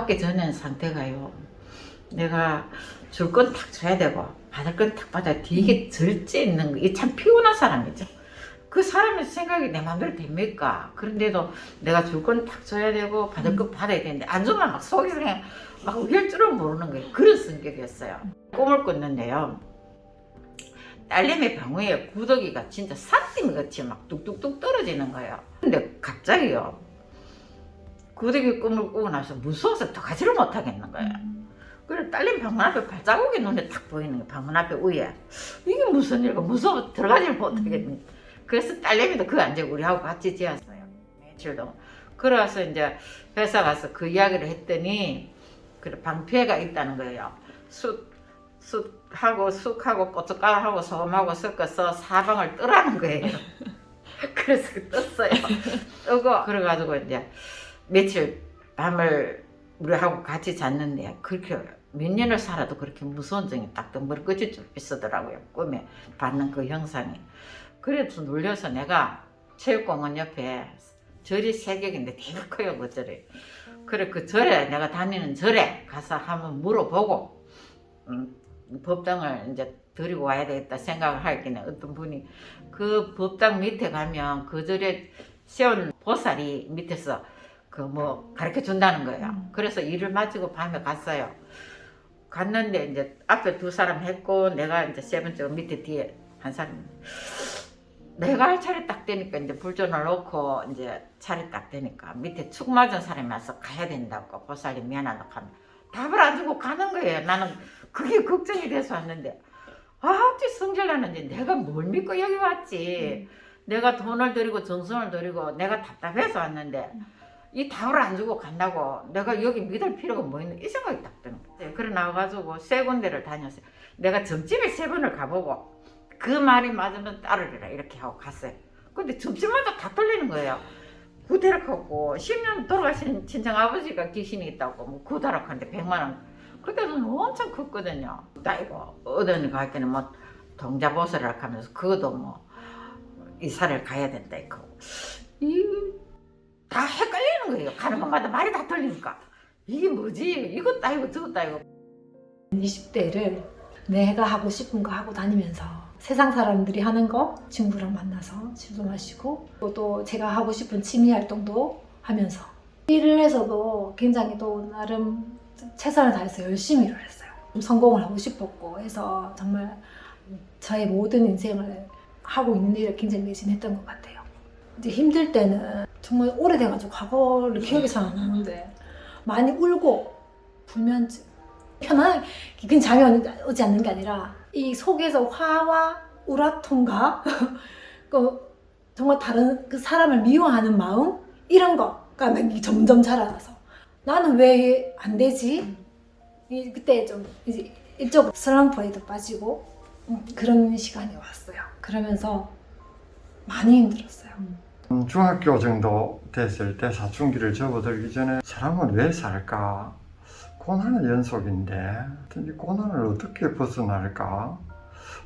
받기 전에 상태가요. 내가 줄 건 탁 줘야 되고 받을 건 탁 받아야 돼. 이게 절제 있는 거. 이게 참 피곤한 사람이죠. 그 사람의 생각이 내 마음대로 됩니까? 그런데도 내가 줄 건 탁 줘야 되고 받을 건 받아야 되는데 안 주면 막 속에서 그냥 막 우길 줄은 모르는 거예요. 그런 성격이었어요. 꿈을 꿨는데요. 딸내미 방위에 구더기가 진짜 삿짐같이 막 뚝뚝뚝 떨어지는 거예요. 근데 갑자기요. 구더기 꿈을 꾸고 나서 무서워서 더 가지를 못하겠는 거예요. 그래 딸내미 방문 앞에 발자국이 눈에 탁 보이는 거예요. 방문 앞에 위에. 이게 무슨 일이고 무서워 들어가지를 못하겠는 거예요. 그래서 딸내미도 그 안에 우리하고 같이 지었어요. 며칠 동안. 그래서 이제 회사 가서 그 이야기를 했더니 그래 방피해가 있다는 거예요. 숯하고 쑥하고 고춧가루하고 소금하고 섞어서 사방을 뜨라는 거예요. 그래서 떴어요. 뜨고 그래가지고 이제 며칠 밤을 우리하고 같이 잤는데 그렇게 몇 년을 살아도 그렇게 무서운 적이 딱 머리끝이 쭉 있었더라고요. 꿈에 받는 그 형상이. 그래서 놀려서 내가 체육공원 옆에 절이 3격인데 되게 커요 그 절이. 그래 그 절에 내가 다니는 절에 가서 한번 물어보고 법당을 이제 데리고 와야 되겠다 생각을 하기는 어떤 분이 그 법당 밑에 가면 그 절에 세운 보살이 밑에서 그 뭐 가르쳐 준다는 거예요. 그래서 일을 마치고 밤에 갔어요. 갔는데 이제 앞에 2사람 했고 내가 이제 3번째가 밑에 뒤에 한 사람. 내가 할 차례 딱 되니까 이제 불전을 놓고 이제 차례 딱 되니까 밑에 축 맞은 사람이 와서 가야 된다고 보살님 미안하다고 하면 답을 안 주고 가는 거예요. 나는 그게 걱정이 돼서 왔는데 어찌 성질나는지 내가 뭘 믿고 여기 왔지. 내가 돈을 들이고 정성을 들이고 내가 답답해서 왔는데 이 답을 안 주고 간다고 내가 여기 믿을 필요가 뭐 있는 이 생각이 딱 드는 거예요. 그래 나와가지고 3군데를 다녔어요. 내가 점집에 3번을 가보고 그 말이 맞으면 따르리라 이렇게 하고 갔어요. 근데 점집마다 다 떨리는 거예요. 구대락하고 10년 돌아가신 친정아버지가 귀신이 있다고 뭐 구대락하는데 100만 원. 그때는 엄청 컸거든요. 따이고 어디 갈 때는 뭐 동자보살이라고 하면서 그것도 뭐 이사를 가야 된다 이거. 다 헷갈리는 거예요. 가는 곳마다 말이 다 틀리니까 이게 뭐지? 이것 따이고 저것 따이고. 20대를 내가 하고 싶은 거 하고 다니면서 세상 사람들이 하는 거 친구랑 만나서 술도 마시고 또 제가 하고 싶은 취미 활동도 하면서 일을 해서도 굉장히 또 나름 최선을 다해서 열심히 일을 했어요. 좀 성공을 하고 싶었고 해서 정말 저의 모든 인생을 하고 있는 일을 굉장히 매진했던 것 같아요. 이제 힘들 때는 정말 오래돼가지고 과거를 기억이 잘 안 나는데 많이 울고 불면증 편안하게 그냥 잠이 오지 않는 게 아니라 이 속에서 화와 우라통과 그 정말 다른 그 사람을 미워하는 마음 이런 거가 점점 자라나서 나는 왜 안 되지? 그때 좀 이제 일적 슬럼프에도 빠지고 그런 시간이 왔어요. 그러면서 많이 힘들었어요. 중학교 정도 됐을 때 사춘기를 접어들기 전에 사람은 왜 살까? 고난의 연속인데 이 고난을 어떻게 벗어날까?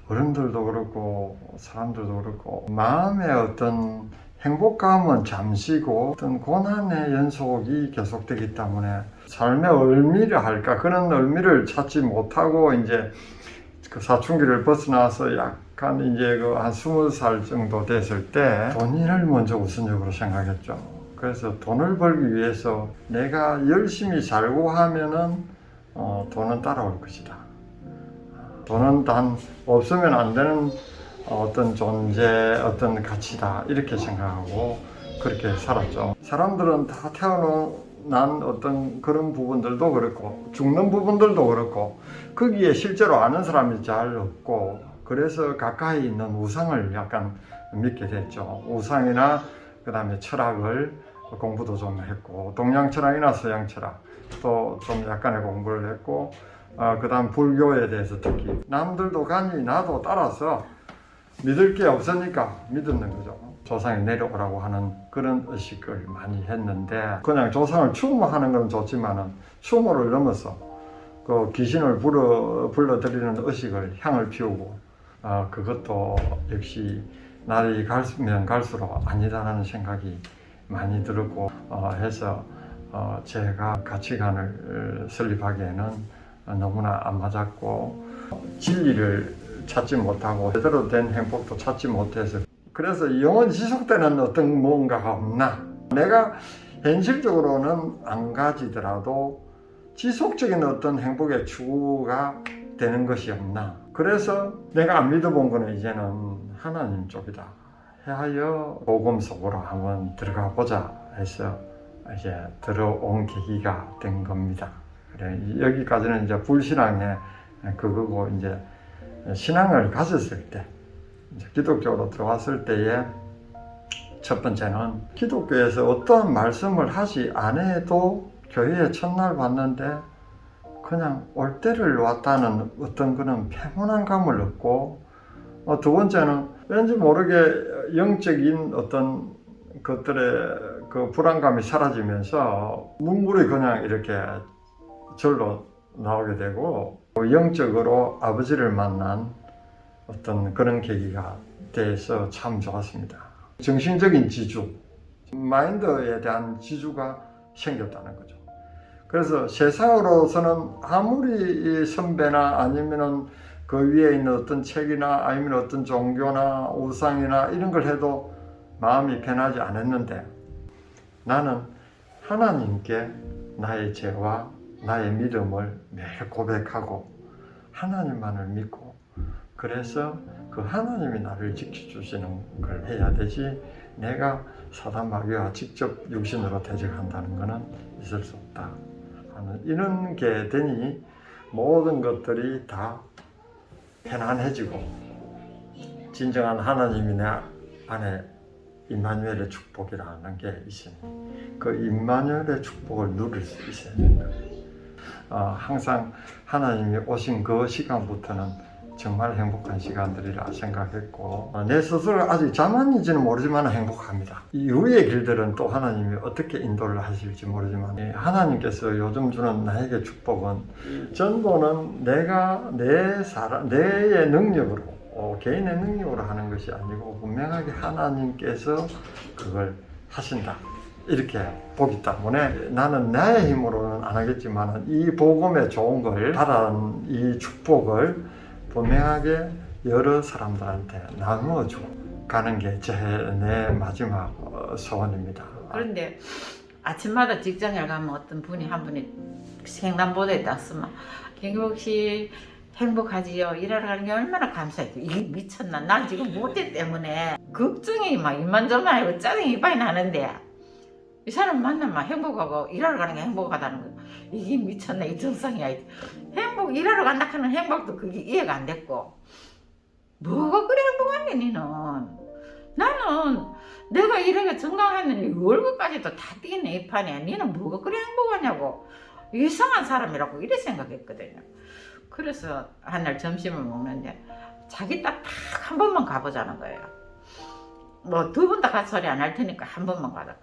어른들도 그렇고 사람들도 그렇고 마음의 어떤 행복감은 잠시고 어떤 고난의 연속이 계속되기 때문에 삶의 의미를 할까? 그런 의미를 찾지 못하고 이제 그 사춘기를 벗어나서 약간 이제 그 한 20살 정도 됐을 때 돈을 먼저 우선적으로 생각했죠. 그래서 돈을 벌기 위해서 내가 열심히 살고 하면은 돈은 따라올 것이다. 돈은 단 없으면 안 되는 어떤 존재, 어떤 가치다 이렇게 생각하고 그렇게 살았죠. 사람들은 다 태어난 어떤 그런 부분들도 그렇고 죽는 부분들도 그렇고 거기에 실제로 아는 사람이 잘 없고 그래서 가까이 있는 우상을 약간 믿게 됐죠. 우상이나 그 다음에 철학을 공부도 좀 했고 동양 철학이나 서양 철학 또 좀 약간의 공부를 했고 그 다음 불교에 대해서 특히 남들도 가니 나도 따라서 믿을 게 없으니까 믿는 거죠. 조상이 내려오라고 하는 그런 의식을 많이 했는데 그냥 조상을 추모하는 건 좋지만은 추모를 넘어서 그 귀신을 불러들이는 의식을 향을 피우고 그것도 역시 날이 갈수록 아니다라는 생각이 많이 들었고 해서 제가 가치관을 설립하기에는 너무나 안 맞았고 진리를 찾지 못하고 제대로 된 행복도 찾지 못해서 그래서 영원히 지속되는 어떤 뭔가가 없나 내가 현실적으로는 안 가지더라도 지속적인 어떤 행복의 추구가 되는 것이 없나 그래서 내가 안 믿어본 거는 이제는 하나님 쪽이다 하여 복음 속으로 한번 들어가 보자 해서 이제 들어온 계기가 된 겁니다. 그래 여기까지는 이제 불신앙의 그거고 이제 신앙을 가졌을 때 이제 기독교로 들어왔을 때에 첫 번째는 기독교에서 어떤 말씀을 하지 않아도 교회에 첫날 왔는데 그냥 올 때를 왔다는 어떤 그런 평온한 감을 얻고 두 번째는 왠지 모르게 영적인 어떤 것들의 그 불안감이 사라지면서 눈물이 그냥 이렇게 절로 나오게 되고 영적으로 아버지를 만난 어떤 그런 계기가 돼서 참 좋았습니다. 정신적인 지주, 마인드에 대한 지주가 생겼다는 거죠. 그래서 세상으로서는 아무리 선배나 아니면은 그 위에 있는 어떤 책이나 아니면 어떤 종교나 우상이나 이런 걸 해도 마음이 편하지 않았는데 나는 하나님께 나의 죄와 나의 믿음을 매일 고백하고 하나님만을 믿고 그래서 그 하나님이 나를 지켜주시는 걸 해야 되지 내가 사단 마귀와 직접 육신으로 대적한다는 것은 있을 수 없다 하는 이런 게 되니 모든 것들이 다 편안해지고 진정한 하나님이 내 안에 임마누엘의 축복이라는 게 있으니 그 임마누엘의 축복을 누릴 수 있어야 된다. 항상 하나님이 오신 그 시간부터는 정말 행복한 시간들이라 생각했고 내 스스로 아직 자만인지는 모르지만 행복합니다. 이후의 길들은 또 하나님이 어떻게 인도를 하실지 모르지만 하나님께서 요즘 주는 나에게 축복은 전부는 내가 내의 능력으로 개인의 능력으로 하는 것이 아니고 분명하게 하나님께서 그걸 하신다. 이렇게 보기 때문에 나는 나의 힘으로는 안 하겠지만 이 복음의 좋은 걸 받은 이 축복을 분명하게 여러 사람들한테 나누어주고 가는 게 내 마지막 소원입니다. 그런데 아침마다 직장에 가면 어떤 분이 한 분이 횡단보도에 딱 쓰면 경복 씨 행복하지요? 일하러 가는 게 얼마나 감사해요. 이게 미쳤나? 난 지금 모태 때문에 걱정이 막 이만저만하고 짜증이 이빨이 나는데 이 사람 만나면 행복하고 일하러 가는 게 행복하다는 거야. 이게 미쳤나? 이 정상이야. 일하러 간다 하는 행복도 그게 이해가 안 됐고 뭐가 그래 행복한데 니는? 나는 내가 이렇게 건강했는데 월급까지도 다 뛰네 이 판에 니는 뭐가 그래 행복하냐고 이상한 사람이라고 이래 생각했거든요. 그래서 한날 점심을 먹는데 자기 딱 한 번만 가보자는 거예요. 뭐 두 번 다 같이 소리 안 할 테니까 한 번만 가자.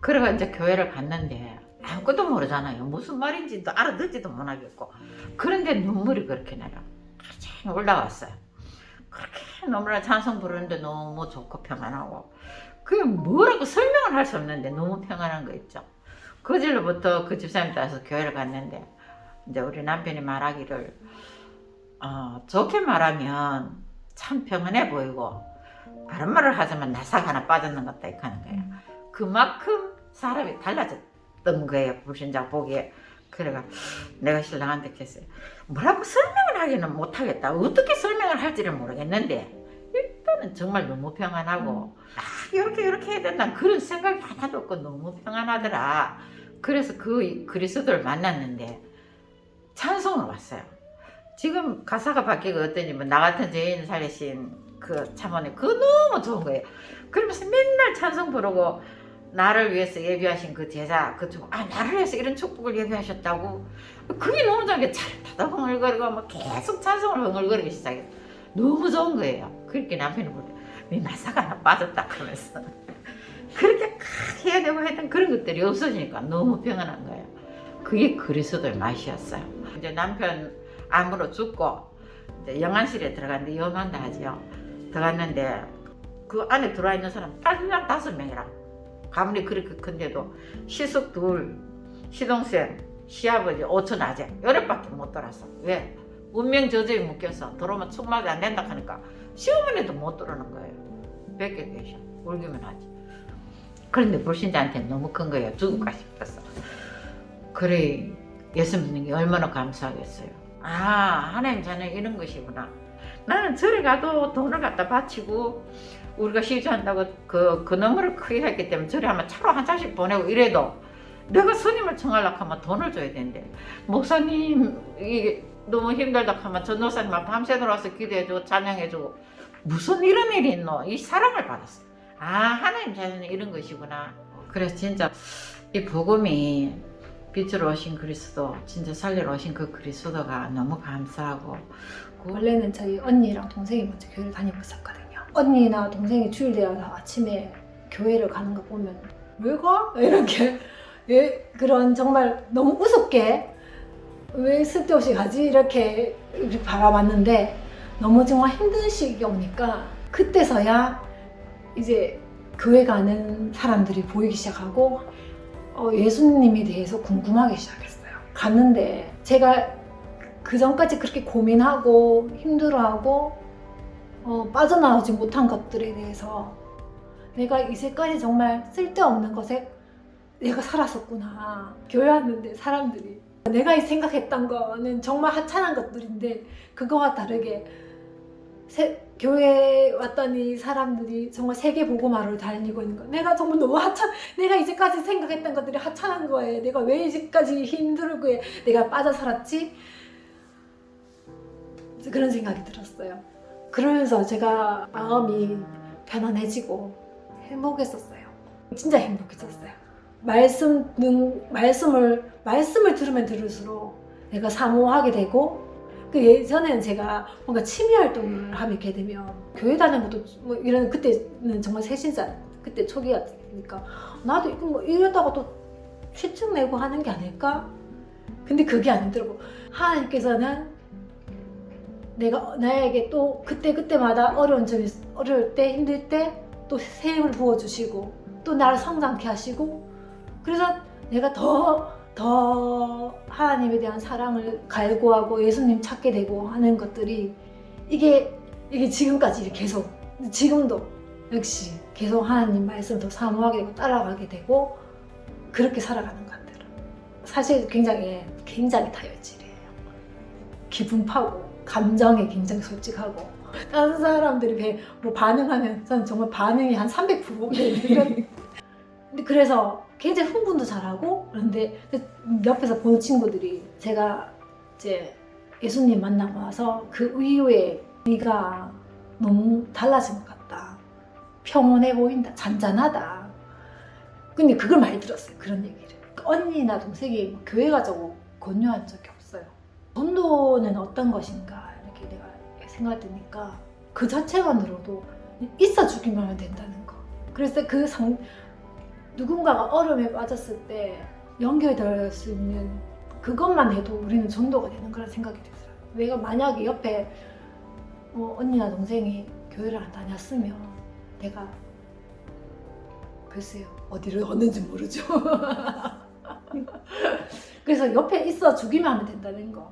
그래가 이제 교회를 갔는데 아무것도 모르잖아요. 무슨 말인지도 알아듣지도 못하겠고 그런데 눈물이 그렇게 나요. 갑자기 올라왔어요. 그렇게 너무나 찬송 부르는데 너무 좋고 평안하고 그게 뭐라고 설명을 할 수 없는데 너무 평안한 거 있죠. 그 질로부터 그 집사님 따라서 교회를 갔는데 이제 우리 남편이 말하기를 좋게 말하면 참 평안해 보이고 다른 말을 하자면 나사가 하나 빠졌는 것 같다 이렇게 하는 거예요. 그만큼 사람이 달라졌던 거예요. 불신자 보기에. 그래가 내가 신랑한테 했어요. 뭐라고 설명을 하기는 못하겠다. 어떻게 설명을 할지를 모르겠는데 일단은 정말 너무 평안하고 이렇게 해야 된다는 그런 생각이 하나도 없고 너무 평안하더라. 그래서 그 그리스도를 만났는데 찬송을 왔어요. 지금 가사가 바뀌고 어떠니 뭐 나 같은 죄인 살리신 그 참원이 그거 너무 좋은 거예요. 그러면서 맨날 찬송 부르고 나를 위해서 예비하신 그 제자 나를 위해서 이런 축복을 예비하셨다고 그게 너무 좋은 게 차를 흥얼거리고 막 계속 찬송을 흥얼거리기 시작해요. 너무 좋은 거예요. 그렇게 남편이 볼 때 네 나사가 하나 빠졌다 하면서 그렇게 해야 되고 했던 그런 것들이 없어지니까 너무 평안한 거예요. 그게 그리스도의 맛이었어요. 이제 남편 암으로 죽고 이제 영안실에 들어갔는데 염한다 하죠. 들어갔는데 그 안에 들어와 있는 사람 딸랑 5명이라 가문이 그렇게 큰데도 시숙 둘 시동생, 시아버지, 오천 아재 요래밖에 못 돌았어. 왜? 운명 저주에 묶여서 들어오면 축마도 안 된다 하니까 시어머니도 못 들어오는 거예요. 뵙게 계셔. 울기만 하지. 그런데 불신자한테 너무 큰 거예요. 죽을까 싶었어. 그래 예수님이 얼마나 감사하겠어요. 아 하나님 자녀 이런 것이구나. 나는 절에 가도 돈을 갖다 바치고 우리가 시주한다고 그 너무를 크게 했기 때문에 절에 하면 차로 한 잔씩 보내고 이래도 내가 스님을 청하려고 하면 돈을 줘야 된대. 목사님 이게 너무 힘들다 하면 전도사님만 밤새도록 와서 기도해주고 찬양해주고 무슨 이런 일이 있노? 이 사랑을 받았어. 아 하나님 자녀는 이런 것이구나. 그래서 진짜 이 복음이 빛으로 오신 그리스도 진짜 살리러 오신 그 그리스도가 너무 감사하고 원래는 저희 언니랑 동생이 먼저 교회를 다니고 있었거든요. 언니나 동생이 주일 되어서 아침에 교회를 가는 거 보면 왜 가? 이렇게 그런 정말 너무 우습게 왜 쓸데없이 가지? 이렇게 바라봤는데 너무 정말 힘든 시기가 오니까 그때서야 이제 교회 가는 사람들이 보이기 시작하고 예수님에 대해서 궁금하기 시작했어요. 갔는데 제가 그 전까지 그렇게 고민하고 힘들어하고 빠져나오지 못한 것들에 대해서 내가 이제까지 정말 쓸데없는 것에 내가 살았었구나. 교회 왔는데 사람들이 내가 생각했던 거는 정말 하찮은 것들인데 그거와 다르게 교회에 왔더니 사람들이 정말 세계 복음화를 달리고 있는 거. 내가 정말 너무 내가 이제까지 생각했던 것들이 하찮은 거예요. 내가 왜 이제까지 힘들고 내가 빠져 살았지? 그런 생각이 들었어요. 그러면서 제가 마음이 편안해지고 행복했었어요. 진짜 행복했었어요. 말씀을 들으면 들을수록 내가 사모하게 되고 그 예전에는 제가 뭔가 취미 활동을 하게 되면 교회 다니는 것도 뭐 이런 그때는 정말 새신자 그때 초기였으니까 나도 이거 뭐 이러다가 또 취증 내고 하는 게 아닐까? 근데 그게 아니더라고. 하나님께서는 나에게 또 그때마다 어려운 점이 어려울 때 힘들 때 또 새 힘을 부어주시고 또 나를 성장케 하시고 그래서 내가 더 하나님에 대한 사랑을 갈구하고 예수님 찾게 되고 하는 것들이 이게 지금까지 계속 지금도 역시 계속 하나님 말씀 더 사모하게 되고 따라가게 되고 그렇게 살아가는 것 같아요. 사실 굉장히 다혈질이에요. 기분 파고 감정에 굉장히 솔직하고 다른 사람들이 뭐 반응하면 저는 정말 반응이 한 300% 이런 근데 그래서 굉장히 흥분도 잘하고 그런데 옆에서 보는 친구들이 제가 이제 예수님 만나고 나서 그 이후에 네가 너무 달라진 것 같다. 평온해 보인다. 잔잔하다. 근데 그걸 많이 들었어요. 그런 얘기를. 언니나 동생이 교회 가자고 권유한 적이 없어요. 전도는 어떤 것인가 이렇게 내가 생각해보니까 그 자체만으로도 있어 주기만 하면 된다는 거. 그래서 누군가가 어려움에 빠졌을 때 연결될 수 있는 그것만 해도 우리는 전도가 되는 거라 생각이 들어요. 내가 만약에 옆에 언니나 동생이 교회를 안 다녔으면 내가 글쎄요 어디를 얻는지 모르죠. 그래서 옆에 있어 주기만 하면 된다는 거.